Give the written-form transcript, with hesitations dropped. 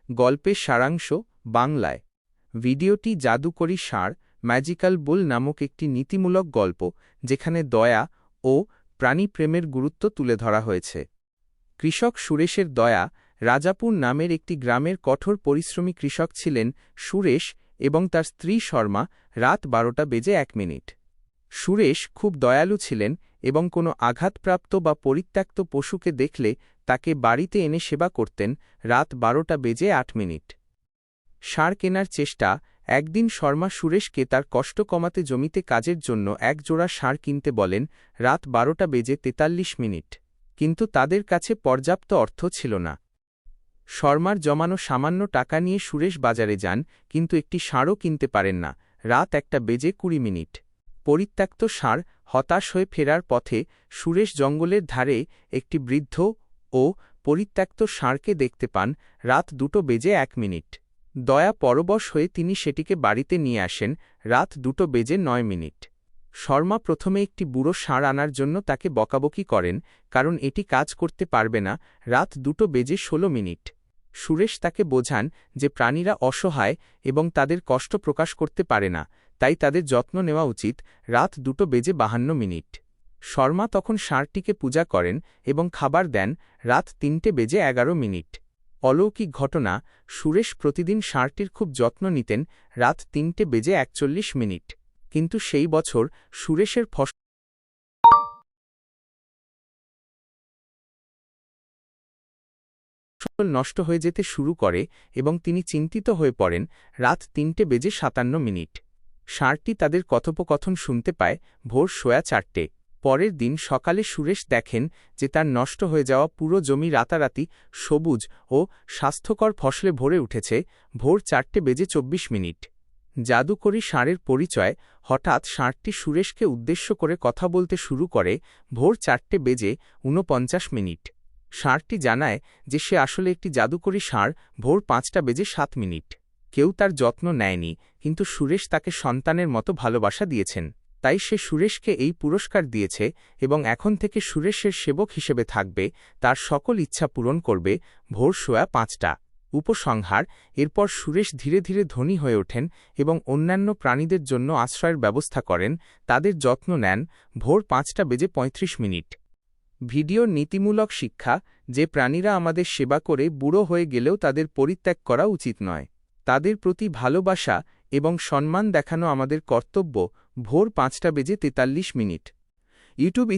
গল্পের সারাংশ বাংলায়। ভিডিওটি জাদুকরী ষাঁড় ম্যাজিক্যাল বুল নামক একটি নীতিমূলক গল্প, যেখানে দয়া ও প্রাণীপ্রেমের গুরুত্ব তুলে ধরা হয়েছে। কৃষক সুরেশের দয়া রাজাপুর নামের একটি গ্রামের কঠোর পরিশ্রমী কৃষক ছিলেন সুরেশ এবং তার স্ত্রী শর্মা। রাত 12:01। সুরেশ খুব দয়ালু ছিলেন এবং কোনো আঘাতপ্রাপ্ত বা পরিত্যক্ত পশুকে দেখলে তাকে বাড়িতে এনে সেবা করতেন। রাত 12:08। ষাঁড় কেনার চেষ্টা। একদিন শর্মা সুরেশকে তার কষ্ট কমাতে জমিতে কাজের জন্য এক জোড়া ষাঁড় কিনতে বলেন। রাত 12:43। কিন্তু তাদের কাছে পর্যাপ্ত অর্থ ছিল না। শর্মার জমানো সামান্য টাকা নিয়ে সুরেশ বাজারে যান, কিন্তু একটি ষাঁড়ও কিনতে পারেন না। রাত 1:20। পরিত্যক্ত ষাঁড় হতাশ হয়ে ফেরার পথে সুরেশ জঙ্গলের ধারে একটি বৃদ্ধ ও পরিত্যক্ত ষাঁড়কে দেখতে পান। রাত 2:01। দয়া পরবশ হয়ে তিনি সেটিকে বাড়িতে নিয়ে আসেন। রাত 2:09। শর্মা প্রথমে একটি বুড়ো ষাঁড় আনার জন্য তাকে বকাবকি করেন, কারণ এটি কাজ করতে পারবে না। রাত 2:16। সুরেশ তাকে বোঝান যে প্রাণীরা অসহায় এবং তাদের কষ্ট প্রকাশ করতে পারে না, তাই তাদের যত্ন নেওয়া উচিত। রাত 2:52। শর্মা তখন ষাঁড়টিকে পূজা করেন এবং খাবার দেন। রাত 3:11। অলৌকিক ঘটনা। সুরেশ প্রতিদিন ষাঁড়টির খুব যত্ন নিতেন। রাত 3:41। কিন্তু সেই বছর সুরেশের ফসল নষ্ট হয়ে যেতে শুরু করে এবং তিনি চিন্তিত হয়ে পড়েন। রাত 3:57। ষাঁড়টি তাদের কথোপকথন শুনতে পায়। ভোর 4:30। পরের দিন সকালে সুরেশ দেখেন যে তার নষ্ট হয়ে যাওয়া পুরো জমি রাতারাতি সবুজ ও স্বাস্থ্যকর ফসলে ভরে উঠেছে। ভোর 4:24। জাদুকরী ষাঁড়ের পরিচয়। হঠাৎ ষাঁড়টি সুরেশকে উদ্দেশ্য করে কথা বলতে শুরু করে। ভোর 4:49। ষাঁড়টি জানায় যে সে আসলে একটি জাদুকরী ষাঁড়। ভোর 5:07। কেউ তার যত্ন নেয়নি, কিন্তু সুরেশ তাকে সন্তানের মতো ভালোবাসা দিয়েছেন, তাই সে সুরেশকে এই পুরস্কার দিয়েছে এবং এখন থেকে সুরেশের সেবক হিসেবে থাকবে, তার সকল ইচ্ছা পূরণ করবে। ভোর 5:15। উপসংহার। এরপর সুরেশ ধীরে ধীরে ধনী হয়ে ওঠেন এবং অন্যান্য প্রাণীদের জন্য আশ্রয়ের ব্যবস্থা করেন, তাদের যত্ন নেন। ভোর 5:35। ভিডিওর নীতিমূলক শিক্ষা। যে প্রাণীরা আমাদের সেবা করে বুড়ো হয়ে গেলেও তাদের পরিত্যাগ করা উচিত নয়। তাদের প্রতি ভালোবাসা এবং সম্মান দেখানো আমাদের কর্তব্য। ভোর 5:43। ইউটিউব